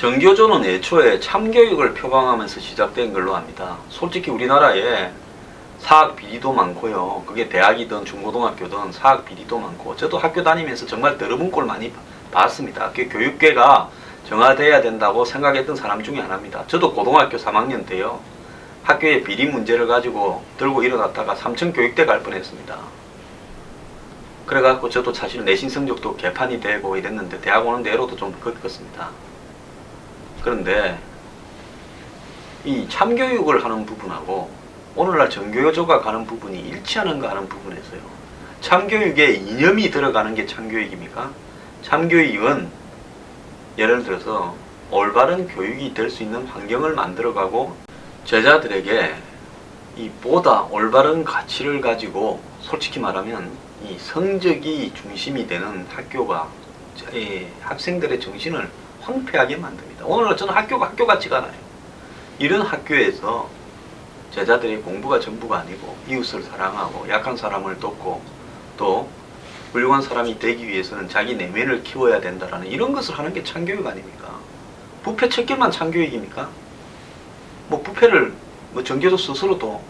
정교조는 애초에 참교육을 표방하면서 시작된 걸로 압니다. 솔직히 우리나라에 사학 비리도 많고요. 그게 대학이든 중고등학교든 사학 비리도 많고, 저도 학교 다니면서 정말 더러운 꼴 많이 봤습니다. 교육계가 정화돼야 된다고 생각했던 사람 중에 하나입니다. 저도 고등학교 3학년 때요, 학교의 비리 문제를 가지고 들고 일어났다가 삼천교육대 갈 뻔했습니다. 그래갖고 저도 사실 내신 성적도 개판이 되고 이랬는데 대학 오는 데로도 좀 겪었습니다. 그런데 이 참교육을 하는 부분하고 오늘날 정교조가 가는 부분이 일치하는가 하는 부분에서요, 참교육에 이념이 들어가는 게 참교육입니까? 참교육은 예를 들어서 올바른 교육이 될 수 있는 환경을 만들어가고 제자들에게 이 보다 올바른 가치를 가지고, 솔직히 말하면 이 성적이 중심이 되는 학교가 학생들의 정신을 황폐하게 만듭니다. 오늘날 저는 학교가 학교 같지가 않아요. 이런 학교에서 제자들이 공부가 전부가 아니고 이웃을 사랑하고 약한 사람을 돕고 또 훌륭한 사람이 되기 위해서는 자기 내면을 키워야 된다라는 이런 것을 하는 게 참교육 아닙니까? 부패 척결만 참교육입니까? 뭐 부패를 정교조 스스로도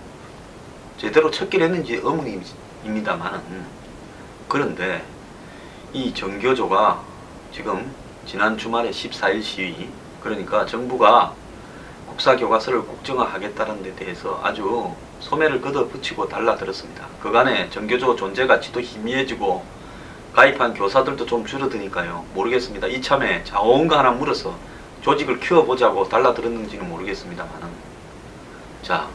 제대로 척결했는지 의문입니다만은, 그런데 이 정교조가 지금 지난 주말에 14일 시위, 그러니까 정부가 국사교과서를 국정화하겠다는 데 대해서 아주 소매를 걷어붙이고 달라들었습니다. 그간에 정교조 존재 가치도 희미해지고 가입한 교사들도 좀 줄어드니까요, 모르겠습니다. 이참에 자원가 하나 물어서 조직을 키워보자고 달라들었는지는 모르겠습니다만은, 자,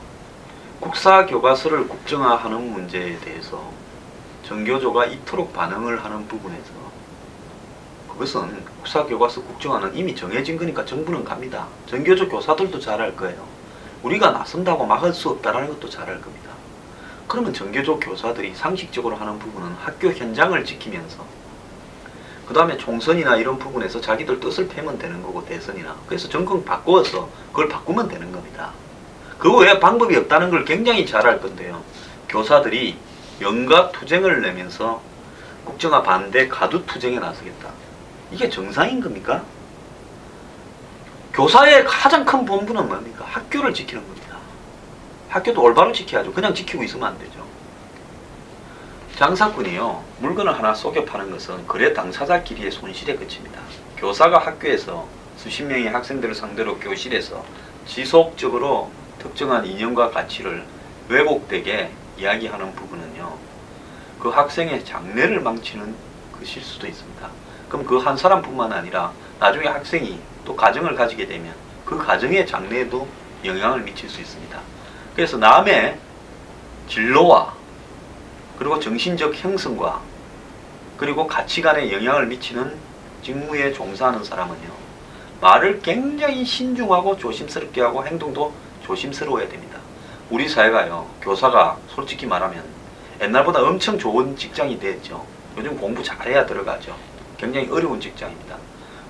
국사교과서를 국정화하는 문제에 대해서 정교조가 이토록 반응을 하는 부분에서, 그것은 국사교과서 국정화는 이미 정해진 거니까 정부는 갑니다. 정교조 교사들도 잘 알 거예요. 우리가 나선다고 막을 수 없다는 것도 잘 알 겁니다. 그러면 정교조 교사들이 상식적으로 하는 부분은 학교 현장을 지키면서 그 다음에 총선이나 이런 부분에서 자기들 뜻을 패면 되는 거고, 대선이나. 그래서 정권 바꾸어서 그걸 바꾸면 되는 겁니다. 그 외에 방법이 없다는 걸 굉장히 잘 알 건데요, 교사들이 연가 투쟁을 내면서 국정화 반대 가두 투쟁에 나서겠다, 이게 정상인 겁니까? 교사의 가장 큰 본분은 뭡니까? 학교를 지키는 겁니다. 학교도 올바로 지켜야죠. 그냥 지키고 있으면 안 되죠. 장사꾼이요, 물건을 하나 속여 파는 것은 거래 당사자끼리의 손실에 그칩니다. 교사가 학교에서 수십 명의 학생들을 상대로 교실에서 지속적으로 특정한 이념과 가치를 왜곡되게 이야기하는 부분은요, 그 학생의 장래를 망치는 그 실수도 있습니다. 그럼 그 한 사람뿐만 아니라 나중에 학생이 또 가정을 가지게 되면 그 가정의 장래에도 영향을 미칠 수 있습니다. 그래서 남의 진로와 그리고 정신적 형성과 그리고 가치관에 영향을 미치는 직무에 종사하는 사람은요, 말을 굉장히 신중하고 조심스럽게 하고 행동도 조심스러워야 됩니다. 우리 사회가요, 교사가 솔직히 말하면 옛날보다 엄청 좋은 직장이 됐죠. 요즘 공부 잘해야 들어가죠. 굉장히 어려운 직장입니다.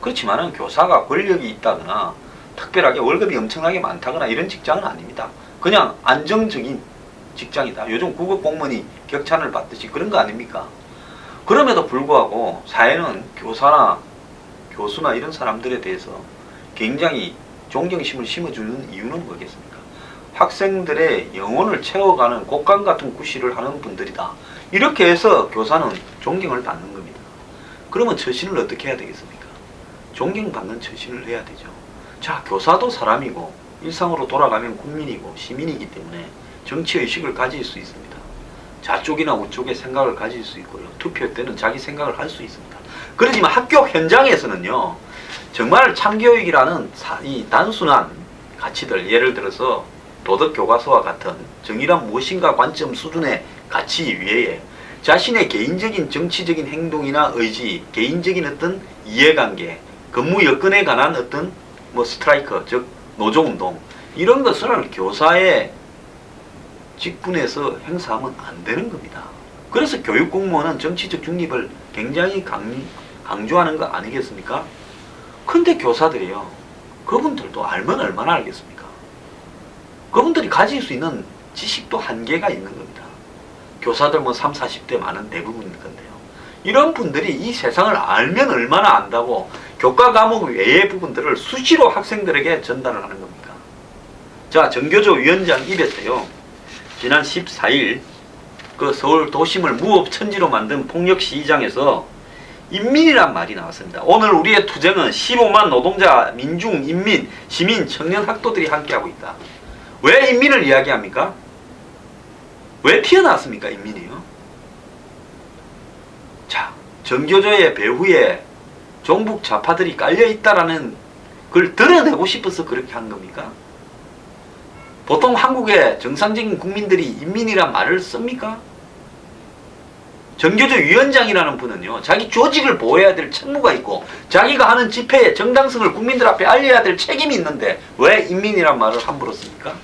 그렇지만은 교사가 권력이 있다거나 특별하게 월급이 엄청나게 많다거나 이런 직장은 아닙니다. 그냥 안정적인 직장이다. 요즘 국어 공무원이 격찬을 받듯이 그런 거 아닙니까? 그럼에도 불구하고 사회는 교사나 교수나 이런 사람들에 대해서 굉장히 존경심을 심어주는 이유는 뭐겠습니까? 학생들의 영혼을 채워가는 곡간 같은 구실을 하는 분들이다. 이렇게 해서 교사는 존경을 받는 겁니다. 그러면 처신을 어떻게 해야 되겠습니까? 존경받는 처신을 해야 되죠. 자, 교사도 사람이고 일상으로 돌아가면 국민이고 시민이기 때문에 정치의식을 가질 수 있습니다. 좌쪽이나 우쪽의 생각을 가질 수 있고요, 투표 때는 자기 생각을 할 수 있습니다. 그렇지만 학교 현장에서는요, 정말 참교육이라는 이 단순한 가치들, 예를 들어서 도덕교과서와 같은 정의란 무엇인가 관점 수준의 가치 이외에 자신의 개인적인 정치적인 행동이나 의지, 개인적인 어떤 이해관계, 근무 여건에 관한 어떤 스트라이커, 즉 노조운동, 이런 것을 교사의 직분에서 행사하면 안 되는 겁니다. 그래서 교육공무원은 정치적 중립을 굉장히 강조하는 거 아니겠습니까? 근데 교사들이요, 그분들도 알면 얼마나 알겠습니까? 그분들이 가질 수 있는 지식도 한계가 있는 겁니다. 교사들 30, 40대 많은 대부분일 건데요, 이런 분들이 이 세상을 알면 얼마나 안다고 교과 과목 외의 부분들을 수시로 학생들에게 전달을 하는 겁니다. 자, 정교조 위원장 입에서요, 지난 14일 그 서울 도심을 무업천지로 만든 폭력시위장에서 인민이란 말이 나왔습니다. 오늘 우리의 투쟁은 15만 노동자, 민중, 인민, 시민, 청년, 학도들이 함께하고 있다. 왜 인민을 이야기합니까? 왜 튀어나왔습니까? 인민이요. 자, 정교조의 배후에 종북 좌파들이 깔려있다라는 걸 드러내고 싶어서 그렇게 한 겁니까? 보통 한국의 정상적인 국민들이 인민이란 말을 씁니까? 정교조 위원장이라는 분은요, 자기 조직을 보호해야 될 책무가 있고 자기가 하는 집회의 정당성을 국민들 앞에 알려야 될 책임이 있는데 왜 인민이란 말을 함부로 씁니까?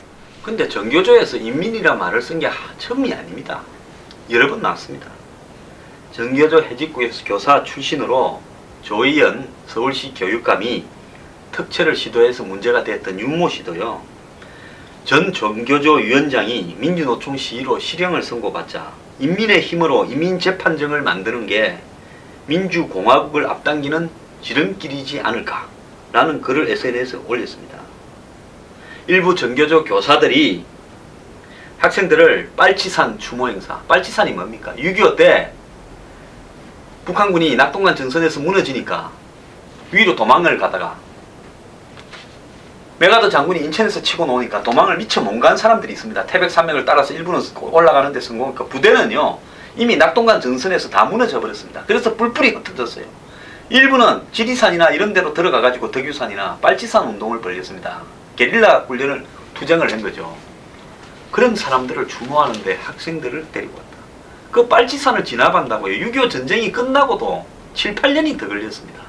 근데 정교조에서 인민이란 말을 쓴 게 처음이 아닙니다. 여러 번 나왔습니다. 정교조 해직구에서 교사 출신으로 조희연 서울시 교육감이 특채를 시도해서 문제가 됐던 윤모 씨도요, 전 정교조 위원장이 민주노총 시위로 실형을 선고받자 인민의 힘으로 인민재판정을 만드는 게 민주공화국을 앞당기는 지름길이지 않을까라는 글을 SNS에 올렸습니다. 일부 정교조 교사들이 학생들을 빨치산 추모 행사, 빨치산이 뭡니까? 6.25 때 북한군이 낙동강 전선에서 무너지니까 위로 도망을 가다가 메가더 장군이 인천에서 치고 나오니까 도망을 미처 못 간 사람들이 있습니다. 태백산맥을 따라서 일부는 올라가는 데 성공하니까 부대는요, 이미 낙동강 전선에서 다 무너져 버렸습니다. 그래서 뿔뿔이 흩어졌어요. 일부는 지리산이나 이런 데로 들어가가지고 덕유산이나 빨치산 운동을 벌였습니다. 게릴라 훈련을, 투쟁을 한 거죠. 그런 사람들을 추모하는데 학생들을 데리고 왔다. 그 빨치산을 진압한다고요. 6.25 전쟁이 끝나고도 7, 8년이 더 걸렸습니다.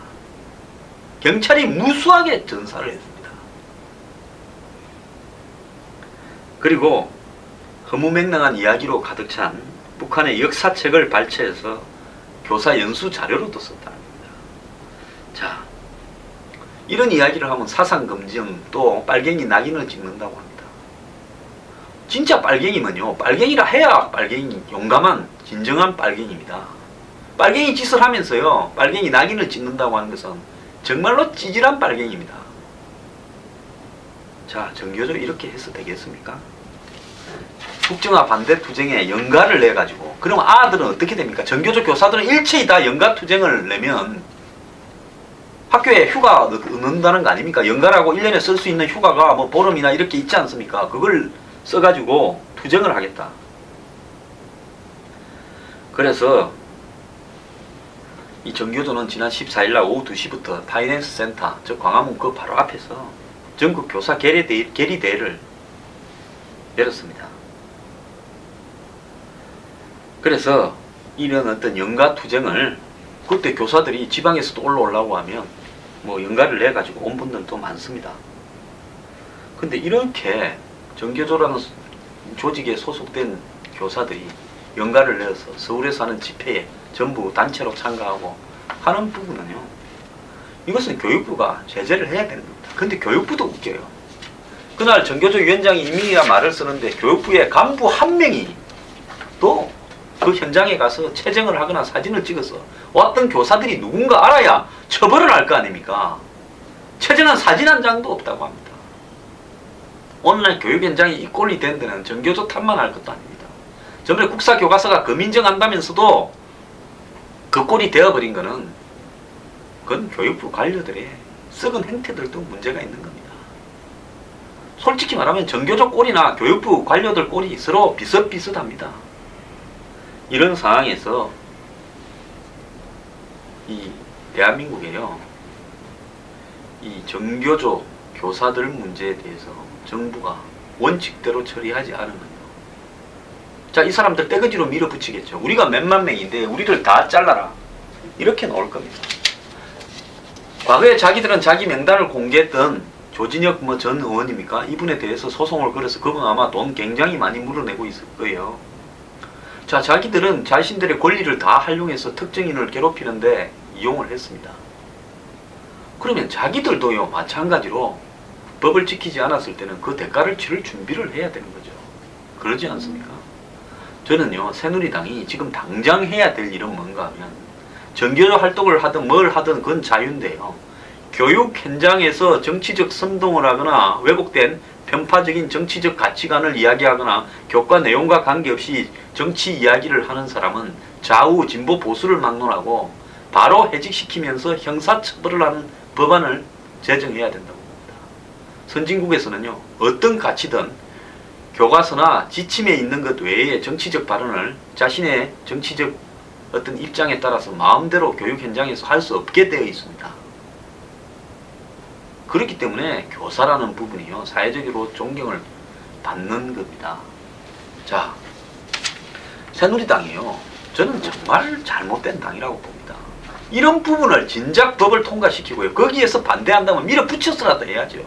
경찰이 무수하게 전사를 했습니다. 그리고 허무맹랑한 이야기로 가득 찬 북한의 역사책을 발췌해서 교사 연수 자료로도 썼다는 겁니다. 자, 이런 이야기를 하면 사상검증, 또 빨갱이 낙인을 찍는다고 합니다. 진짜 빨갱이면요, 빨갱이라 해야 빨갱이, 용감한 진정한 빨갱이입니다. 빨갱이 짓을 하면서요, 빨갱이 낙인을 찍는다고 하는 것은 정말로 찌질한 빨갱이입니다. 자, 정교조 이렇게 해서 되겠습니까? 국정화 반대 투쟁에 연가를 내가지고, 그러면 아들은 어떻게 됩니까? 정교조 교사들은 일체히 다 연가 투쟁을 내면 학교에 휴가 넣는다는 거 아닙니까? 연가라고 1년에 쓸 수 있는 휴가가 뭐 보름이나 이렇게 있지 않습니까? 그걸 써가지고 투쟁을 하겠다. 그래서 이 정교조는 지난 14일날 오후 2시부터 파이낸스 센터, 저 광화문 그 바로 앞에서 전국 교사 결의대회를 열었습니다. 그래서 이런 어떤 연가 투쟁을, 그때 교사들이 지방에서도 올라오려고 하면 뭐 연가를 내가지고 온 분들도 많습니다. 근데 이렇게 정교조라는 조직에 소속된 교사들이 연가를 내어서 서울에서 하는 집회에 전부 단체로 참가하고 하는 부분은요, 이것은 교육부가 제재를 해야 되는 겁니다. 근데 교육부도 웃겨요. 그날 정교조 위원장이 이민이라 말을 쓰는데 교육부의 간부 한 명이 또 그 현장에 가서 체증을 하거나 사진을 찍어서 왔던 교사들이 누군가 알아야 처벌을 할 거 아닙니까? 체증한 사진 한 장도 없다고 합니다. 오늘날 교육 현장이 이 꼴이 된 데는 정교조 탓만 할 것도 아닙니다. 저번에 국사교과서가 검인정한다면서도 그 꼴이 되어버린 거는 그건 교육부 관료들의 썩은 행태들도 문제가 있는 겁니다. 솔직히 말하면 정교조 꼴이나 교육부 관료들 꼴이 서로 비슷비슷합니다. 이런 상황에서 이 대한민국에요, 이 정교조 교사들 문제에 대해서 정부가 원칙대로 처리하지 않으면요, 자, 이 사람들 떼거지로 밀어붙이겠죠. 우리가 몇만 명인데 우리를 다 잘라라, 이렇게 나올 겁니다. 과거에 자기들은 자기 명단을 공개했던 조진혁 전 의원입니까? 이분에 대해서 소송을 걸어서 그분 아마 돈 굉장히 많이 물어내고 있을 거예요. 자, 자기들은 자신들의 권리를 다 활용해서 특정인을 괴롭히는데 이용을 했습니다. 그러면 자기들도요, 마찬가지로 법을 지키지 않았을 때는 그 대가를 치를 준비를 해야 되는 거죠. 그러지 않습니까? 저는요, 새누리당이 지금 당장 해야 될 일은 뭔가 하면, 정교조 활동을 하든 뭘 하든 그건 자유인데요, 교육 현장에서 정치적 선동을 하거나 왜곡된 편파적인 정치적 가치관을 이야기하거나 교과 내용과 관계없이 정치 이야기를 하는 사람은 좌우 진보 보수를 막론하고 바로 해직시키면서 형사처벌을 하는 법안을 제정해야 된다고 봅니다. 선진국에서는요, 어떤 가치든 교과서나 지침에 있는 것 외에 정치적 발언을 자신의 정치적 어떤 입장에 따라서 마음대로 교육 현장에서 할 수 없게 되어 있습니다. 그렇기 때문에 교사라는 부분이요, 사회적으로 존경을 받는 겁니다. 자, 새누리당이요, 저는 정말 잘못된 당이라고 봅니다. 이런 부분을 진작 법을 통과시키고요, 거기에서 반대한다면 밀어붙여서라도 해야죠.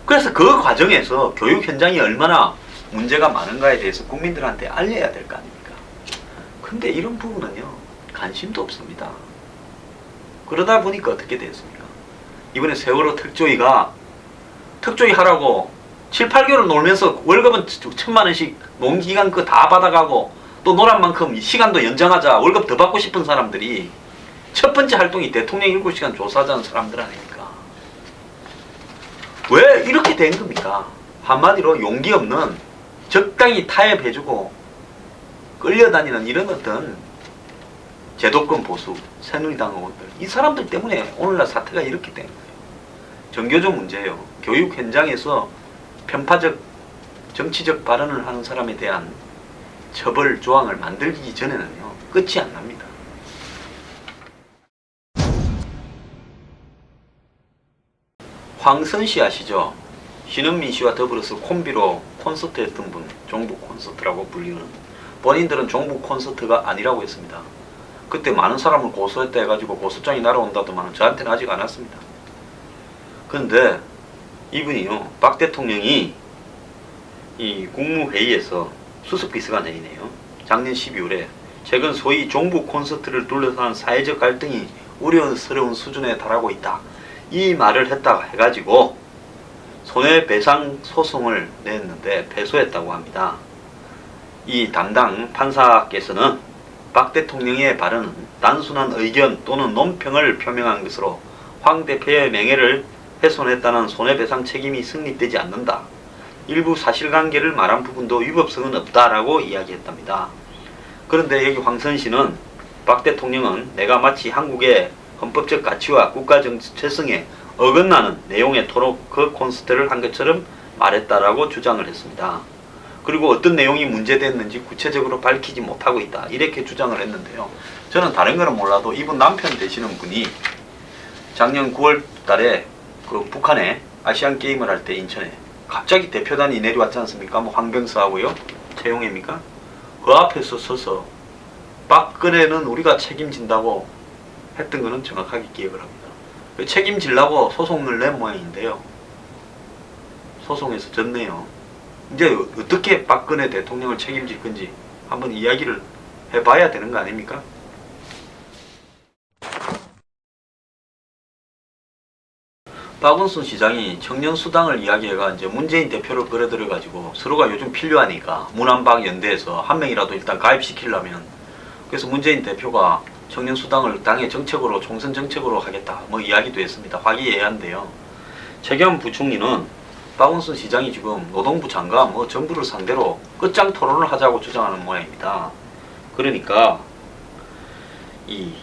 그래서 그 과정에서 교육 현장이 얼마나 문제가 많은가에 대해서 국민들한테 알려야 될 거 아닙니까? 근데 이런 부분은요, 관심도 없습니다. 그러다 보니까 어떻게 됐습니까? 이번에 세월호 특조위가 특조위 하라고 7, 8개월 놀면서 월급은 1,000만 원씩 농기간 그 다 받아가고 또 놀한 만큼 시간도 연장하자 월급 더 받고 싶은 사람들이 첫 번째 활동이 대통령 7시간 조사하자는 사람들 아닙니까? 왜 이렇게 된 겁니까? 한마디로 용기 없는, 적당히 타협해주고 끌려다니는 이런 어떤 제도권 보수, 새누리당 의원들, 이 사람들 때문에 오늘날 사태가 이렇게 된 거예요. 정교조 문제예요. 교육 현장에서 편파적, 정치적 발언을 하는 사람에 대한 처벌 조항을 만들기 전에는요, 끝이 안 납니다. 황선 씨 아시죠? 신은민 씨와 더불어서 콤비로 콘서트 했던 분, 종북 콘서트라고 불리는, 본인들은 종북 콘서트가 아니라고 했습니다. 그때 많은 사람을 고소했다 해가지고 고소장이 날아온다더만 저한테는 아직 안 왔습니다. 그런데 이분이요, 박 대통령이 이 국무회의에서 수석비서관 회의네요, 작년 12월에 최근 소위 종북 콘서트를 둘러싼 사회적 갈등이 우려스러운 수준에 달하고 있다, 이 말을 했다가 해가지고 손해배상 소송을 냈는데 패소했다고 합니다. 이 담당 판사께서는 박 대통령의 발언은 단순한 의견 또는 논평을 표명한 것으로 황 대표의 명예를 훼손했다는 손해배상 책임이 성립되지 않는다, 일부 사실관계를 말한 부분도 위법성은 없다라고 이야기했답니다. 그런데 여기 황선 씨는 박 대통령은 내가 마치 한국의 헌법적 가치와 국가 정체성에 어긋나는 내용의 토크 콘서트를 한 것처럼 말했다라고 주장을 했습니다. 그리고 어떤 내용이 문제됐는지 구체적으로 밝히지 못하고 있다, 이렇게 주장을 했는데요. 저는 다른 거는 몰라도 이분 남편 되시는 분이 작년 9월 달에 그 북한에 아시안 게임을 할 때 인천에 갑자기 대표단이 내려왔지 않습니까? 뭐 황병서하고요, 최용해입니까? 그 앞에서 서서 박근혜는 우리가 책임진다고 했던 거는 정확하게 기억을 합니다. 책임지려고 소송을 낸 모양인데요, 소송에서 졌네요. 이제 어떻게 박근혜 대통령을 책임질 건지 한번 이야기를 해봐야 되는 거 아닙니까? 박원순 시장이 청년수당을 이야기해가 이제 문재인 대표를 끌어들여가지고 서로가 요즘 필요하니까 문안박 연대에서 한 명이라도 일단 가입시키려면, 그래서 문재인 대표가 청년수당을 당의 정책으로, 총선 정책으로 하겠다, 뭐 이야기도 했습니다. 화기애애한데요. 최경환 부총리는 박원순 시장이 지금 노동부 장관 뭐 정부를 상대로 끝장 토론을 하자고 주장하는 모양입니다. 그러니까 이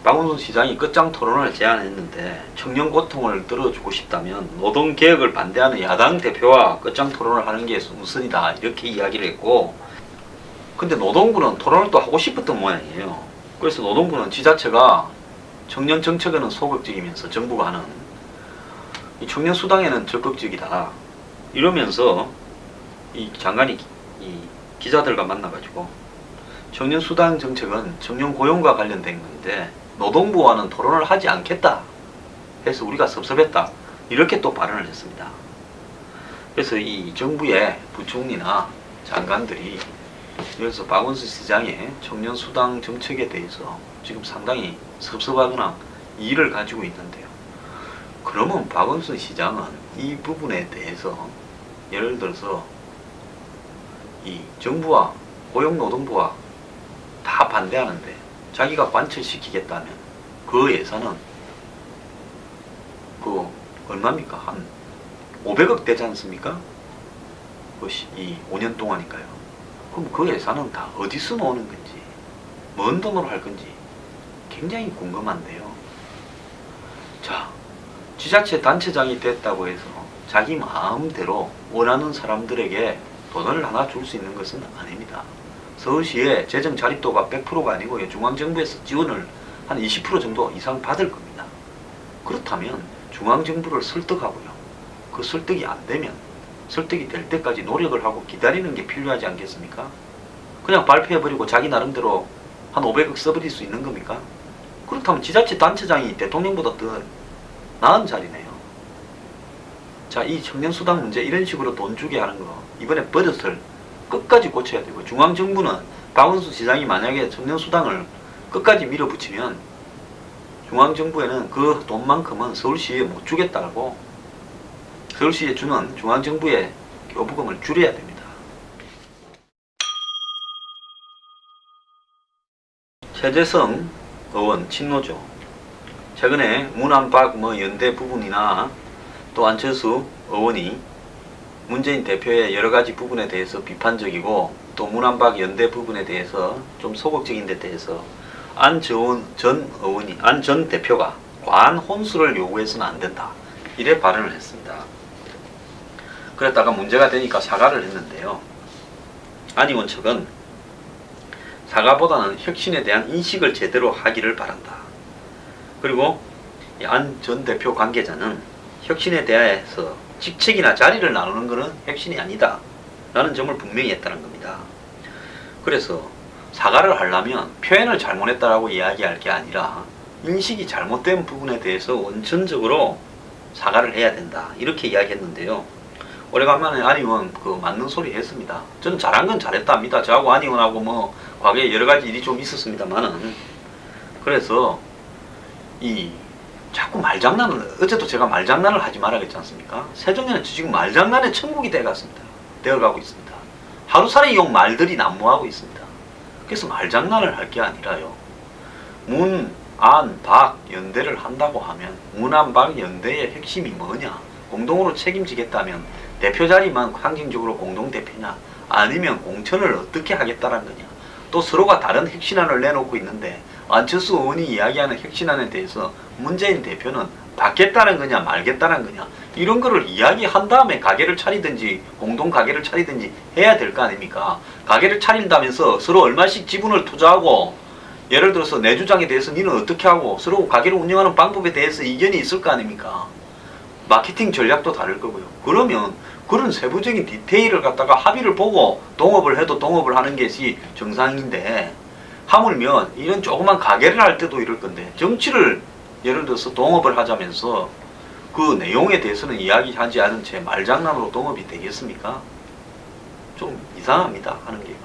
박원순 시장이 끝장 토론을 제안했는데 청년 고통을 들어주고 싶다면 노동개혁을 반대하는 야당 대표와 끝장 토론을 하는 게 우선이다, 이렇게 이야기를 했고, 근데 노동부는 토론을 또 하고 싶었던 모양이에요. 그래서 노동부는 지자체가 청년 정책에는 소극적이면서 정부가 하는 이 청년 수당에는 적극적이다, 이러면서 이 장관이 이 기자들과 만나가지고 청년 수당 정책은 청년 고용과 관련된 건데 노동부와는 토론을 하지 않겠다 해서 우리가 섭섭했다, 이렇게 또 발언을 했습니다. 그래서 이 정부의 부총리나 장관들이 여기서 박원순 시장의 청년 수당 정책에 대해서 지금 상당히 섭섭하거나 이의를 가지고 있는데요. 그러면 박원순 시장은 이 부분에 대해서 예를 들어서 이 정부와 고용노동부와 다 반대하는데 자기가 관철시키겠다면 그 예산은 그 얼마입니까? 한 500억 되지 않습니까? 그것이 이 5년 동안인가요? 그럼 그 예산은 다 어디서 나오는 건지, 뭔 돈으로 할 건지 굉장히 궁금한데요. 자, 지자체 단체장이 됐다고 해서 자기 마음대로 원하는 사람들에게 돈을 하나 줄 수 있는 것은 아닙니다. 서울시의 재정 자립도가 100%가 아니고 중앙정부에서 지원을 한 20% 정도 이상 받을 겁니다. 그렇다면 중앙정부를 설득하고요. 그 설득이 안 되면 설득이 될 때까지 노력을 하고 기다리는 게 필요하지 않겠습니까? 그냥 발표해버리고 자기 나름대로 한 500억 써버릴 수 있는 겁니까? 그렇다면 지자체 단체장이 대통령보다 더 나은 자리네요. 자, 이 청년수당 문제 이런 식으로 돈 주게 하는 거 이번에 버릇을 끝까지 고쳐야 되고, 중앙정부는 박원순 시장이 만약에 청년수당을 끝까지 밀어붙이면 중앙정부에는 그 돈만큼은 서울시에 못 주겠다고 서울시에 주는 중앙정부의 교부금을 줄여야 됩니다. 최재성 의원 친노죠. 최근에 문안박 연대 부분이나 또 안철수 의원이 문재인 대표의 여러가지 부분에 대해서 비판적이고, 또 문안박 연대 부분에 대해서 좀 소극적인 데 대해서 안 전 대표가 과한 혼수를 요구해서는 안 된다, 이래 발언을 했습니다. 그랬다가 문제가 되니까 사과를 했는데요. 안 의원 측은 사과보다는 혁신에 대한 인식을 제대로 하기를 바란다. 그리고 안 전 대표 관계자는 혁신에 대해서 직책이나 자리를 나누는 것은 혁신이 아니다 라는 점을 분명히 했다는 겁니다. 그래서 사과를 하려면 표현을 잘못했다라고 이야기할 게 아니라 인식이 잘못된 부분에 대해서 원천적으로 사과를 해야 된다, 이렇게 이야기했는데요. 오래간만에 안 의원 맞는 소리 했습니다. 저는 잘한 건 잘했답니다. 저하고 안 의원하고 과거에 여러가지 일이 좀 있었습니다만은, 그래서 자꾸 말장난을, 어제도 제가 말장난을 하지 말아야겠지 않습니까? 세종에는 지금 말장난의 천국이 되어가고 있습니다. 하루살이 용 말들이 난무하고 있습니다. 그래서 말장난을 할 게 아니라요, 문, 안, 박 연대를 한다고 하면 문, 안, 박 연대의 핵심이 뭐냐, 공동으로 책임지겠다면 대표 자리만 상징적으로 공동대표냐, 아니면 공천을 어떻게 하겠다는 거냐, 또 서로가 다른 혁신안을 내놓고 있는데 안철수 의원이 이야기하는 혁신안에 대해서 문재인 대표는 받겠다는 거냐 말겠다는 거냐, 이런 거를 이야기한 다음에 가게를 차리든지 공동 가게를 차리든지 해야 될 거 아닙니까? 가게를 차린다면서 서로 얼마씩 지분을 투자하고, 예를 들어서 내 주장에 대해서 니는 어떻게 하고, 서로 가게를 운영하는 방법에 대해서 이견이 있을 거 아닙니까? 마케팅 전략도 다를 거고요. 그러면 그런 세부적인 디테일을 갖다가 합의를 보고 동업을 해도 동업을 하는 것이 정상인데, 하물며 이런 조그만 가게를 할 때도 이럴 건데 정치를 예를 들어서 동업을 하자면서 그 내용에 대해서는 이야기하지 않은 채 말장난으로 동업이 되겠습니까? 좀 이상합니다, 하는 게요.